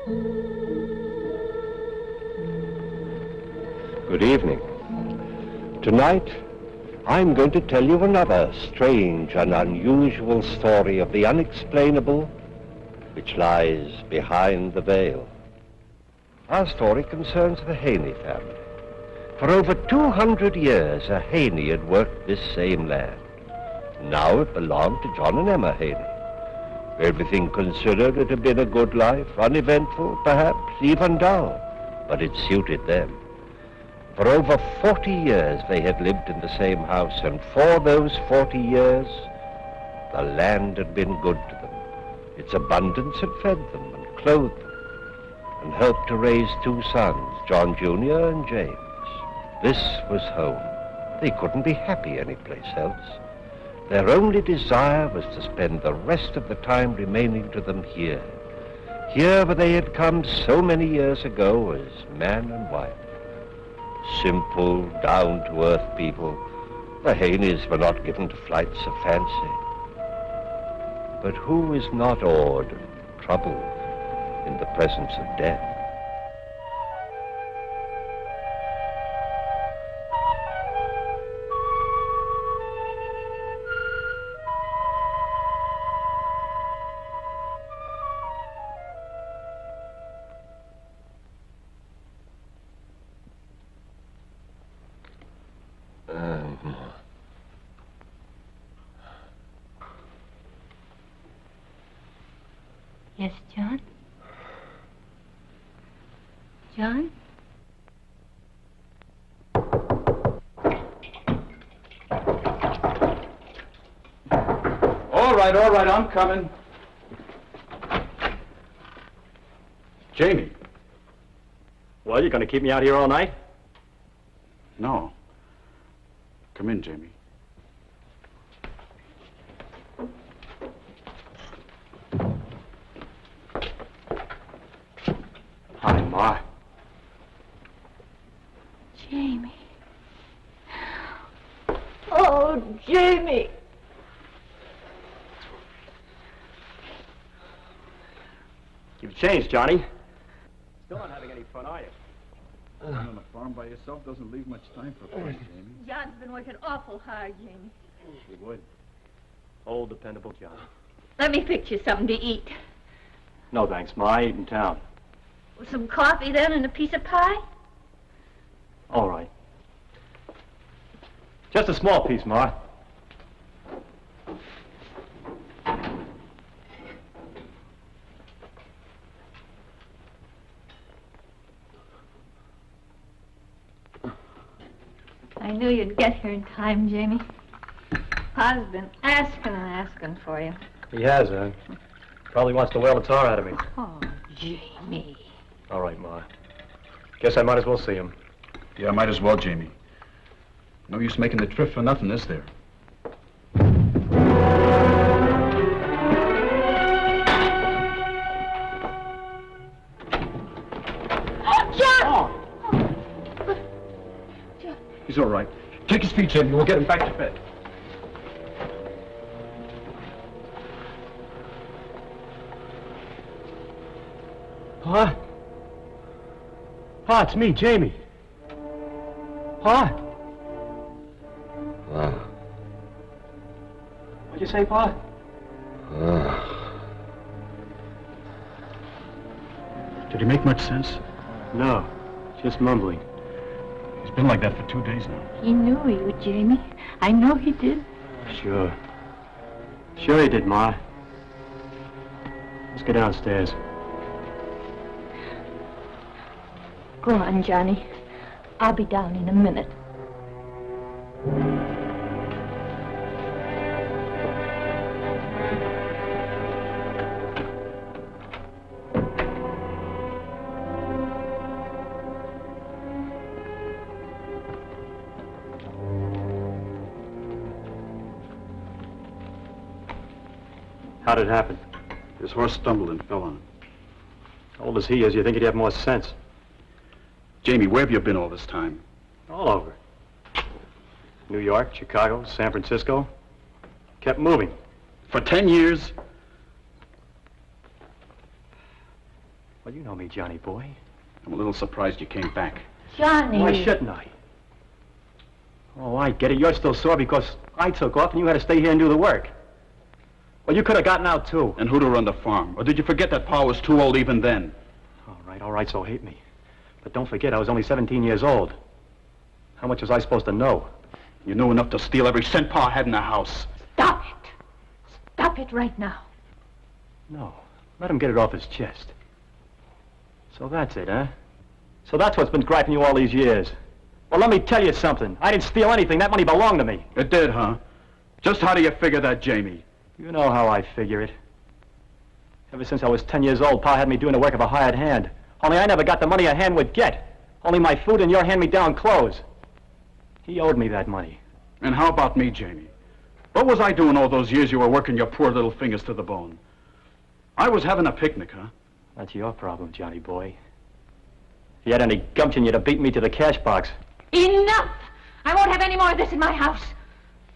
Good evening. Tonight, I'm going to tell you another strange and unusual story of the unexplainable which lies behind the veil. Our story concerns the Haney family. For over 200 years, a Haney had worked this same land. Now it belonged to John and Emma Haney. Everything considered, it had been a good life, uneventful, perhaps even dull, but it suited them. For over 40 years they had lived in the same house, and for those 40 years, the land had been good to them. Its abundance had fed them and clothed them, and helped to raise 2 sons, John Jr. and James. This was home. They couldn't be happy anyplace else. Their only desire was to spend the rest of the time remaining to them here. Here where they had come so many years ago as man and wife. Simple, down-to-earth people, the Haneys were not given to flights of fancy. But who is not awed and troubled in the presence of death? Yes, John? John? All right, I'm coming. Jamie. Well, you're going to keep me out here all night? No. Come in, Jamie. Hi, Ma. Jamie. Oh, Jamie. You've changed, Johnny. Still not having any fun, are you? Being on a farm by yourself doesn't leave much time for fun, Jamie. John's been working awful hard, Jamie. He would. Old, dependable John. Let me fix you something to eat. No, thanks, Ma. I eat in town. Some coffee, then, and a piece of pie? All right. Just a small piece, Ma. I knew you'd get here in time, Jamie. Pa's been asking and asking for you. He has, Probably wants to whale the tar out of me. Oh, Jamie. All right, Ma. Guess I might as well see him. Yeah, might as well, Jamie. No use making the trip for nothing, is there? He's all right. Take his feet, Jamie. We'll get him back to bed. Pa? Pa, it's me, Jamie. Pa? What'd you say, Pa? Did he make much sense? No, just mumbling. He's been like that for 2 days now. He knew you, Jamie. I know he did. Sure. Sure he did, Ma. Let's go downstairs. Go on, Johnny. I'll be down in a minute. How did it happen? His horse stumbled and fell on him. Old as he is, you think he'd have more sense. Jamie, where have you been all this time? All over. New York, Chicago, San Francisco. Kept moving. For 10 years? Well, you know me, Johnny boy. I'm a little surprised you came back. Johnny. Why shouldn't I? Oh, I get it. You're still sore because I took off and you had to stay here and do the work. Well, you could have gotten out, too. And who to run the farm? Or did you forget that Pa was too old even then? All right, so hate me. But don't forget, I was only 17 years old. How much was I supposed to know? You knew enough to steal every cent Pa had in the house. Stop it. Stop it right now. No, let him get it off his chest. So that's it, huh? So that's what's been griping you all these years. Well, let me tell you something. I didn't steal anything. That money belonged to me. It did, huh? Just how do you figure that, Jamie? You know how I figure it. Ever since I was 10 years old, Pa had me doing the work of a hired hand. Only I never got the money a hand would get. Only my food and your hand-me-down clothes. He owed me that money. And how about me, Jamie? What was I doing all those years you were working your poor little fingers to the bone? I was having a picnic, huh? That's your problem, Johnny boy. If you had any gumption, you'd have beaten me to the cash box. Enough! I won't have any more of this in my house.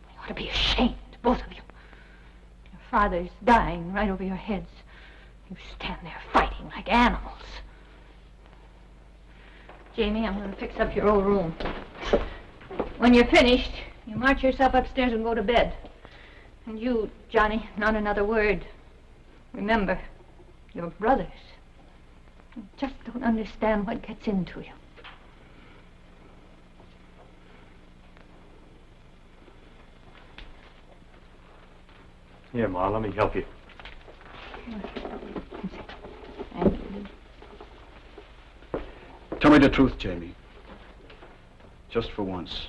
You ought to be ashamed, both of you. Your father's dying right over your heads. You stand there fighting like animals. Jamie, I'm going to fix up your old room. When you're finished, you march yourself upstairs and go to bed. And you, Johnny, not another word. Remember, you're brothers. You just don't understand what gets into you. Here, Ma, let me help you. Thank you. Tell me the truth, Jamie. Just for once.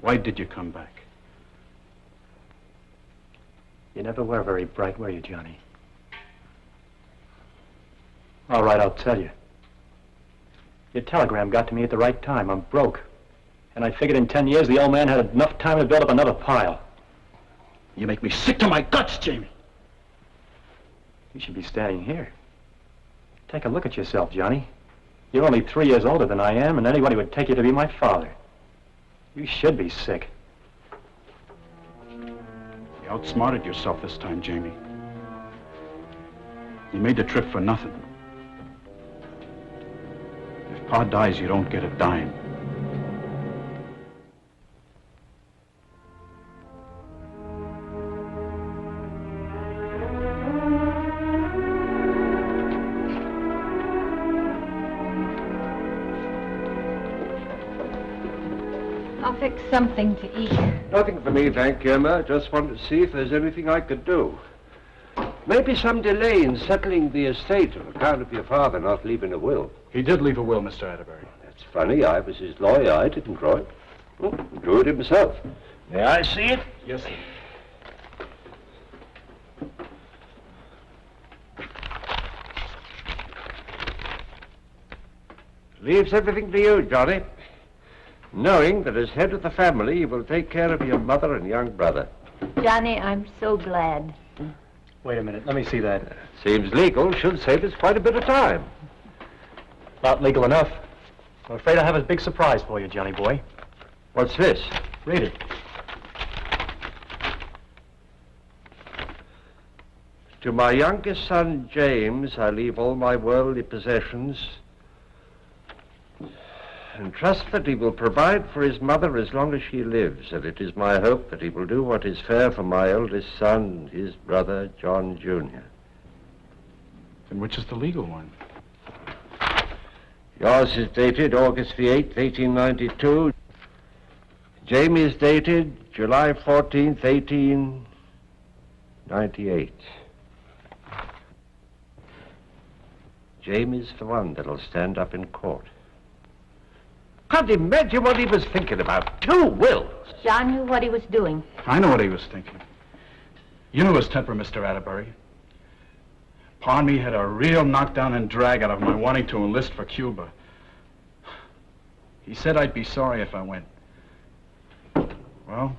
Why did you come back? You never were very bright, were you, Johnny? All right, I'll tell you. Your telegram got to me at the right time. I'm broke. And I figured in 10 years the old man had enough time to build up another pile. You make me sick to my guts, Jamie. You should be standing here. Take a look at yourself, Johnny. You're only 3 years older than I am, and anybody would take you to be my father. You should be sick. You outsmarted yourself this time, Jamie. You made the trip for nothing. If Pa dies, you don't get a dime. I'll fix something to eat. Nothing for me, thank you, Emma. Just wanted to see if there's anything I could do. Maybe some delay in settling the estate on account of your father not leaving a will. He did leave a will, Mr. Atterbury. That's funny. I was his lawyer. I didn't draw it. Oh, he drew it himself. May I see it? Yes, sir. Leaves everything to you, Johnny. Knowing that as head of the family, you will take care of your mother and young brother. Johnny, I'm so glad. Wait a minute, let me see that. Seems legal. Should save us quite a bit of time. Not legal enough. I'm afraid I have a big surprise for you, Johnny boy. What's this? Read it. To my youngest son, James, I leave all my worldly possessions and trust that he will provide for his mother as long as she lives, and it is my hope that he will do what is fair for my eldest son, his brother, John Jr. And which is the legal one? Yours is dated August the 8th, 1892. Jamie's dated July 14th, 1898. Jamie's the one that'll stand up in court. Can't imagine what he was thinking about. 2 wills. John knew what he was doing. I know what he was thinking. You knew his temper, Mr. Atterbury. Pa and me had a real knockdown and drag out of my wanting to enlist for Cuba. He said I'd be sorry if I went. Well?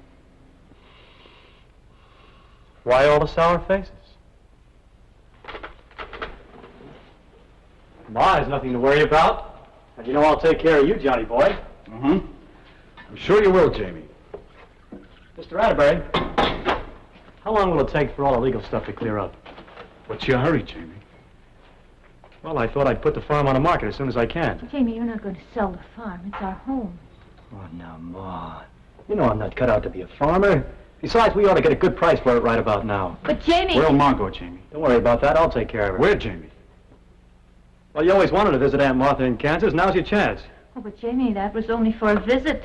Why all the sour faces? Ma has nothing to worry about. And you know I'll take care of you, Johnny boy. Mm-hmm. I'm sure you will, Jamie. Mr. Atterbury, how long will it take for all the legal stuff to clear up? What's your hurry, Jamie? Well, I thought I'd put the farm on the market as soon as I can. Jamie, you're not going to sell the farm. It's our home. Oh, now, Ma. You know I'm not cut out to be a farmer. Besides, we ought to get a good price for it right about now. But, Jamie... Where'll Ma go, Jamie? Don't worry about that. I'll take care of her. Where, Jamie? Well, you always wanted to visit Aunt Martha in Kansas. Now's your chance. Oh, but, Jamie, that was only for a visit.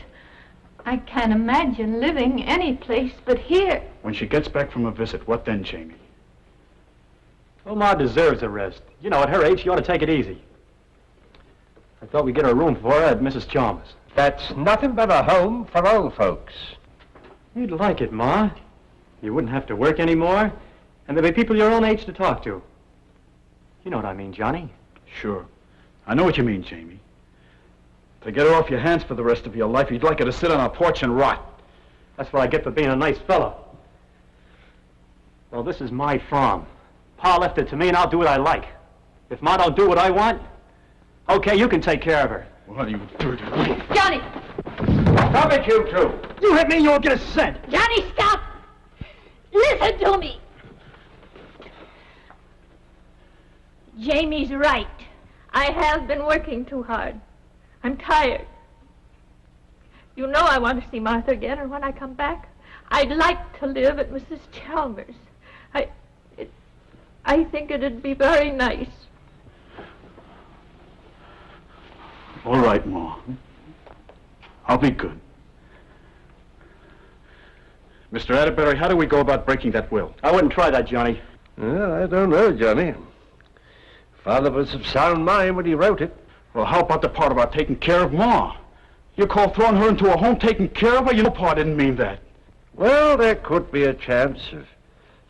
I can't imagine living any place but here. When she gets back from a visit, what then, Jamie? Well, Ma deserves a rest. You know, at her age, she ought to take it easy. I thought we'd get her a room for her at Mrs. Chalmers. That's nothing but a home for old folks. You'd like it, Ma. You wouldn't have to work anymore, and there'd be people your own age to talk to. You know what I mean, Johnny? Sure. I know what you mean, Jamie. To get her off your hands for the rest of your life, you'd like her to sit on a porch and rot. That's what I get for being a nice fellow. Well, this is my farm. Pa left it to me, and I'll do what I like. If Ma don't do what I want, okay, you can take care of her. What are you doing? Johnny! Stop it, you two! You hit me, you won't get a cent. Johnny, stop! Listen to me! Jamie's right. I have been working too hard. I'm tired. You know I want to see Martha again, and when I come back, I'd like to live at Mrs. Chalmers. I think it'd be very nice. All right, Ma. I'll be good. Mr. Atterbury, how do we go about breaking that will? I wouldn't try that, Johnny. Well, I don't know, Johnny. Father was of sound mind when he wrote it. Well, how about the part about taking care of Ma? You call throwing her into a home taking care of her? You know Pa didn't mean that. Well, there could be a chance of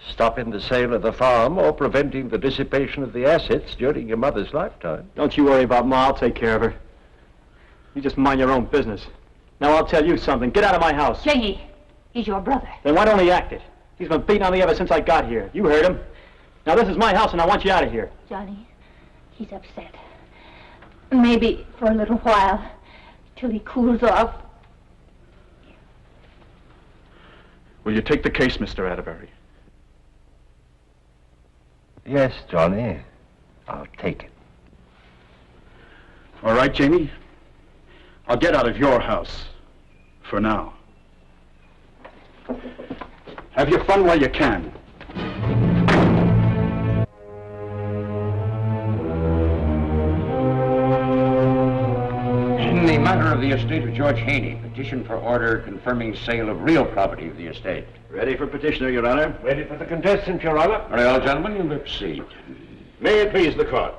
stopping the sale of the farm or preventing the dissipation of the assets during your mother's lifetime. Don't you worry about Ma. I'll take care of her. You just mind your own business. Now, I'll tell you something. Get out of my house. Jamie, he's your brother. Then why don't he act it? He's been beating on me ever since I got here. You heard him. Now, this is my house, and I want you out of here. Johnny, he's upset. Maybe for a little while, till he cools off. Will you take the case, Mr. Atterbury? Yes, Johnny. I'll take it. All right, Jamie. I'll get out of your house. For now. Have your fun while you can. In the matter of the estate of George Haney, petition for order confirming sale of real property of the estate. Ready for petitioner, Your Honor. Ready for the contestant, Your Honor. Very well, gentlemen, you may proceed. May it please the court.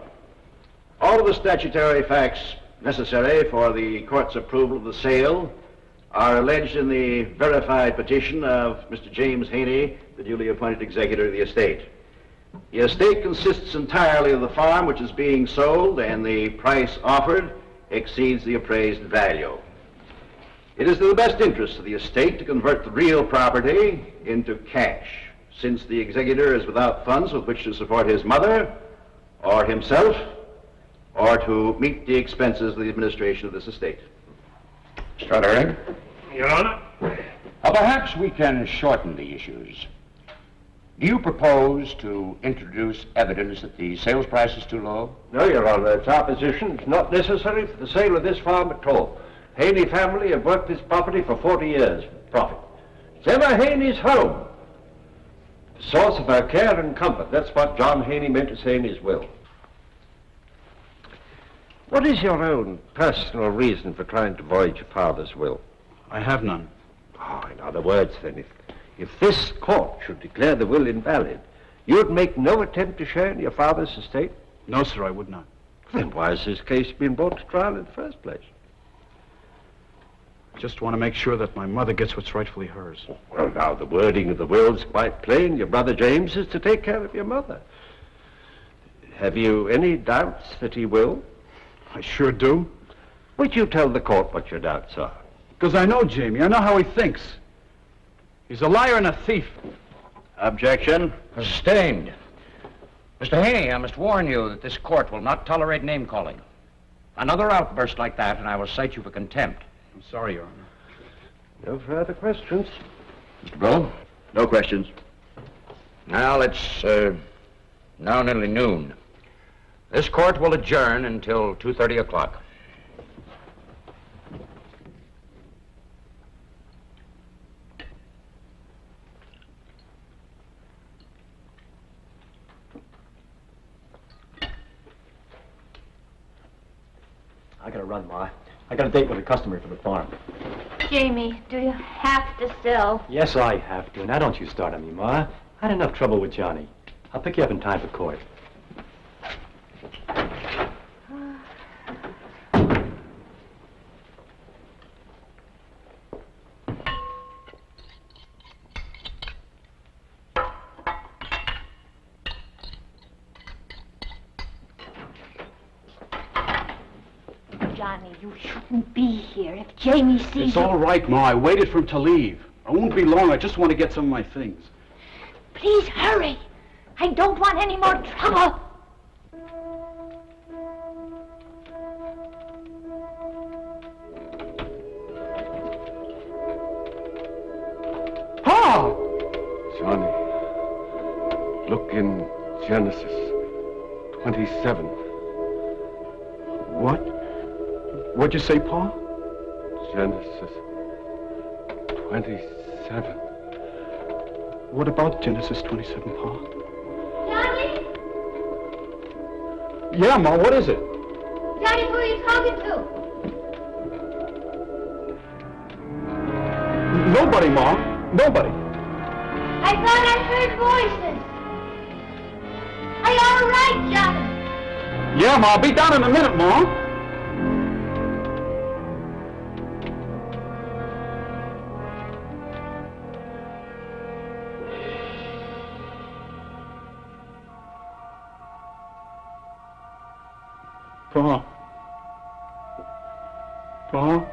All of the statutory facts necessary for the court's approval of the sale are alleged in the verified petition of Mr. James Haney, the duly appointed executor of the estate. The estate consists entirely of the farm which is being sold, and the price offered exceeds the appraised value. It is to the best interest of the estate to convert the real property into cash, since the executor is without funds with which to support his mother, or himself, or to meet the expenses of the administration of this estate. Mr. Atterbury? Your Honor. Perhaps we can shorten the issues. Do you propose to introduce evidence that the sales price is too low? No, Your Honor. It's our position. It's not necessary for the sale of this farm at all. Haney family have worked this property for 40 years with profit. It's Emma Haney's home. The source of her care and comfort. That's what John Haney meant to say in his will. What is your own personal reason for trying to void your father's will? I have none. Oh, in other words, then, if this court should declare the will invalid, you'd make no attempt to share in your father's estate? No, sir, I would not. Then why has this case been brought to trial in the first place? I just want to make sure that my mother gets what's rightfully hers. Well, now, the wording of the will's quite plain. Your brother James is to take care of your mother. Have you any doubts that he will? I sure do. Would you tell the court what your doubts are? Because I know Jamie. I know how he thinks. He's a liar and a thief. Objection. Sustained. Mr. Haney, I must warn you that this court will not tolerate name-calling. Another outburst like that, and I will cite you for contempt. I'm sorry, Your Honor. No further questions. Mr. Blow? No questions. Now, it's now nearly noon. This court will adjourn until 2:30 o'clock. I gotta run, Ma. I got a date with a customer for the farm. Jamie, do you have to sell? Yes, I have to. Now don't you start on me, Ma. I had enough trouble with Johnny. I'll pick you up in time for court. Johnny, you shouldn't be here. If Jamie sees you... It's all right, Ma. I waited for him to leave. I won't be long. I just want to get some of my things. Please hurry. I don't want any more trouble. Pa! Johnny, look in Genesis 27. What? What'd you say, Pa? Genesis 27. What about Genesis 27, Pa? Johnny? Yeah, Ma, what is it? Johnny, who are you talking to? Nobody, Ma. Nobody. I thought I heard voices. Are you all right, Johnny? Yeah, Ma, I'll be down in a minute, Ma. Pa. Pa.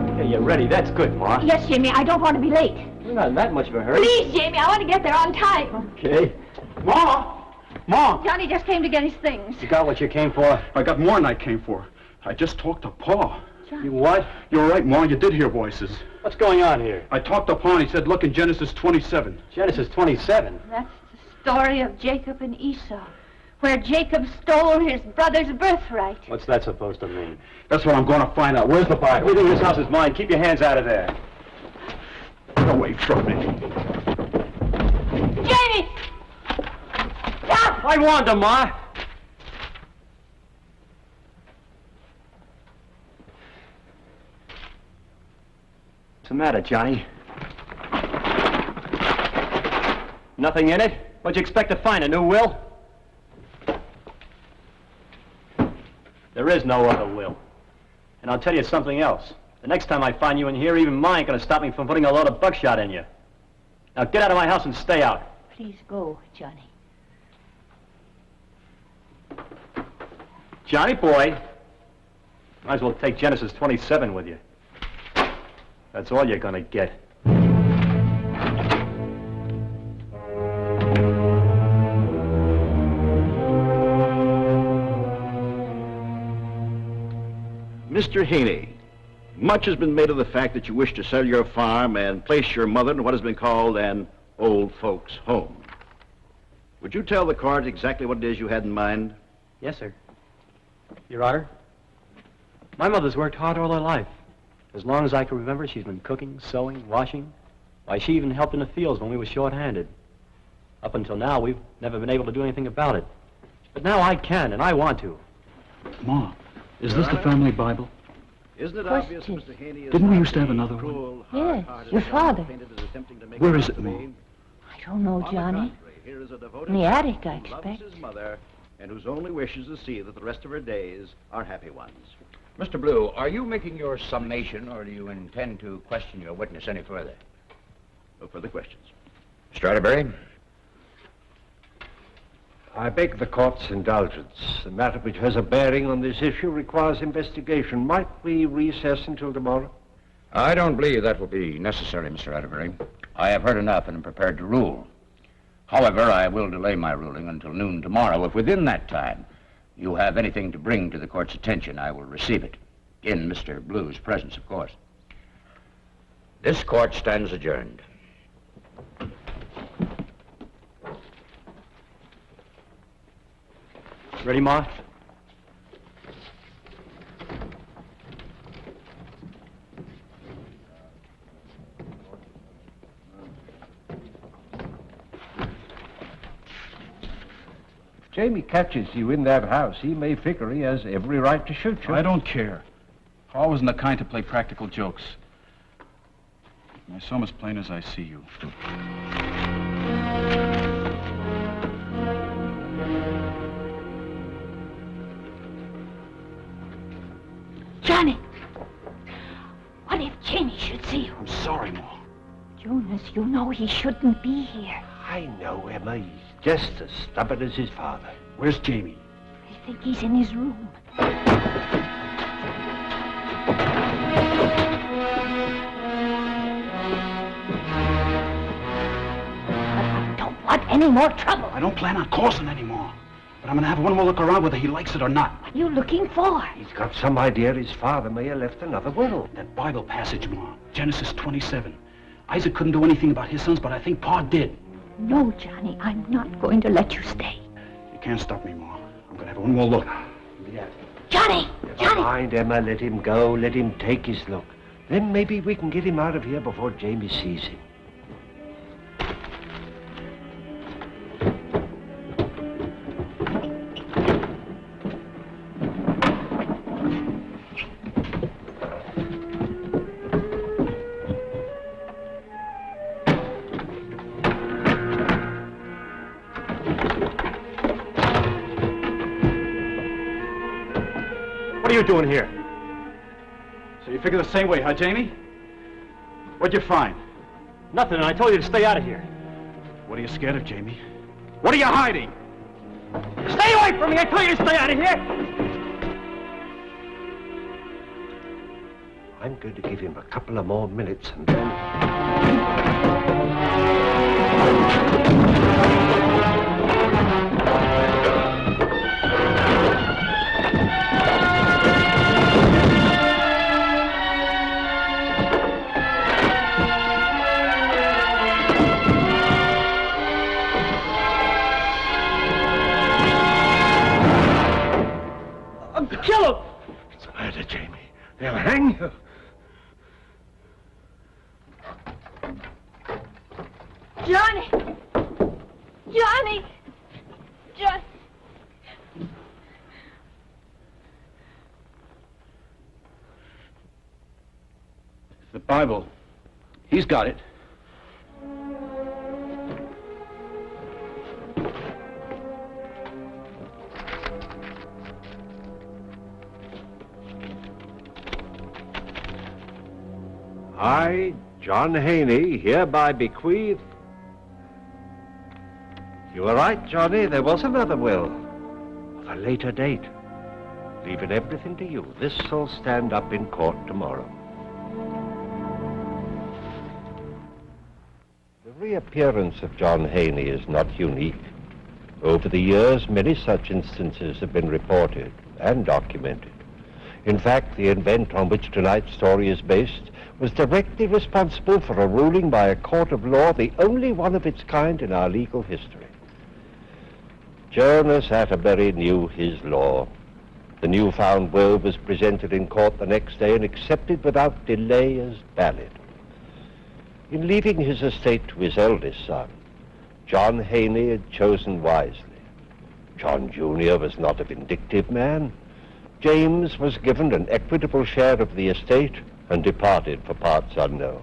Okay, you're ready. That's good, Ma. Yes, Jamie, I don't want to be late. You're not in that much of a hurry. Please, Jamie, I want to get there on time. Okay. Ma! Ma! Johnny just came to get his things. You got what you came for? I got more than I came for. I just talked to Pa. You what? You're right, Ma. You did hear voices. What's going on here? I talked to Pa and he said, look in Genesis 27. Genesis 27. That's the story of Jacob and Esau, where Jacob stole his brother's birthright. What's that supposed to mean? That's what I'm going to find out. Where's the Bible? Everything in this house is mine. Keep your hands out of there. Get away from me. Jamie! Stop! I warned him, Ma. What's the matter, Johnny? Nothing in it? What'd you expect to find, a new will? There is no other will. And I'll tell you something else. The next time I find you in here, even mine ain't gonna stop me from putting a load of buckshot in you. Now get out of my house and stay out. Please go, Johnny. Johnny boy, might as well take Genesis 27 with you. That's all you're gonna get. Mr. Haney, much has been made of the fact that you wish to sell your farm and place your mother in what has been called an old folks' home. Would you tell the court exactly what it is you had in mind? Yes, sir. Your Honor, my mother's worked hard all her life. As long as I can remember, she's been cooking, sewing, washing. Why, she even helped in the fields when we were short-handed. Up until now, we've never been able to do anything about it. But now I can, and I want to. Ma, is this the family Bible? Isn't it obvious, Mr. Haney? Didn't we used to have another one? Yes, your father. Where is it, Ma? I don't know, Johnny. Here is a devoted In the attic, I who loves expect. his mother and whose only wish is to see that the rest of her days are happy ones. Mr. Blue, are you making your summation, or do you intend to question your witness any further? No further questions. Mr. Atterbury? I beg the court's indulgence. The matter which has a bearing on this issue requires investigation. Might we recess until tomorrow? I don't believe that will be necessary, Mr. Atterbury. I have heard enough and am prepared to rule. However, I will delay my ruling until noon tomorrow if within that time you have anything to bring to the court's attention, I will receive it. In Mr. Blue's presence, of course. This court stands adjourned. Ready, Ma? If Jamie catches you in that house, he may figure he has every right to shoot you. I don't care. Paul wasn't the kind to play practical jokes. I saw him as plain as I see you. Johnny! What if Jamie should see you? I'm sorry, Ma. Jonas, you know he shouldn't be here. I know, Emma. He's just as stubborn as his father. Where's Jamie? I think he's in his room. Any more trouble? I don't plan on causing any more. But I'm going to have one more look around whether he likes it or not. What are you looking for? He's got some idea his father may have left another will. That Bible passage, Ma. Genesis 27. Isaac couldn't do anything about his sons, but I think Pa did. No, Johnny, I'm not going to let you stay. You can't stop me, Ma. I'm going to have one more look. Yeah. Johnny! Never mind, Emma. Let him go. Let him take his look. Then maybe we can get him out of here before Jamie sees him. What are you doing here? So you figure the same way, huh, Jamie? What'd you find? Nothing, and I told you to stay out of here. What are you scared of, Jamie? What are you hiding? Stay away from me! I told you to stay out of here! I'm going to give him a couple of more minutes and then... Kill him! What's the matter, Jamie? They'll hang you. Johnny! Johnny! Johnny! The Bible. He's got it. I, John Haney, hereby bequeath... You were right, Johnny. There was another will. Of a later date. Leaving everything to you. This'll stand up in court tomorrow. The reappearance of John Haney is not unique. Over the years, many such instances have been reported and documented. In fact, the event on which tonight's story is based was directly responsible for a ruling by a court of law, the only one of its kind in our legal history. Jonas Atterbury knew his law. The newfound will was presented in court the next day and accepted without delay as valid. In leaving his estate to his eldest son, John Haney had chosen wisely. John Jr. was not a vindictive man. James was given an equitable share of the estate and departed for parts unknown.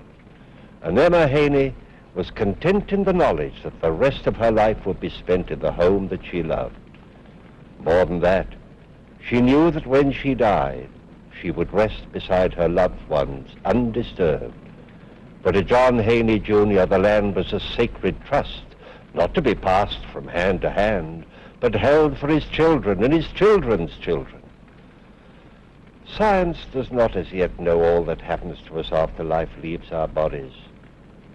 And Emma Haney was content in the knowledge that the rest of her life would be spent in the home that she loved. More than that, she knew that when she died, she would rest beside her loved ones, undisturbed. For to John Haney, Jr., the land was a sacred trust, not to be passed from hand to hand, but held for his children and his children's children. Science does not as yet know all that happens to us after life leaves our bodies.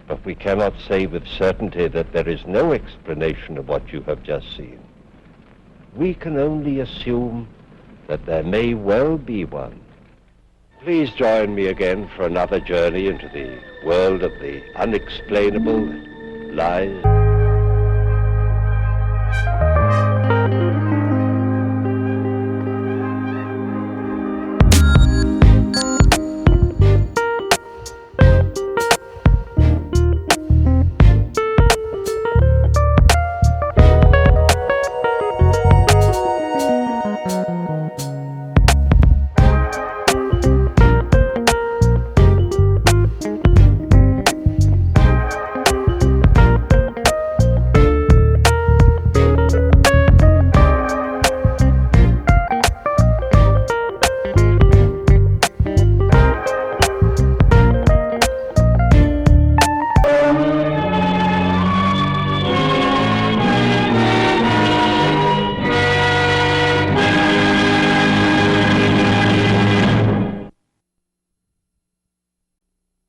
But we cannot say with certainty that there is no explanation of what you have just seen. we can only assume that there may well be one. Please join me again for another journey into the world of the unexplainable that lies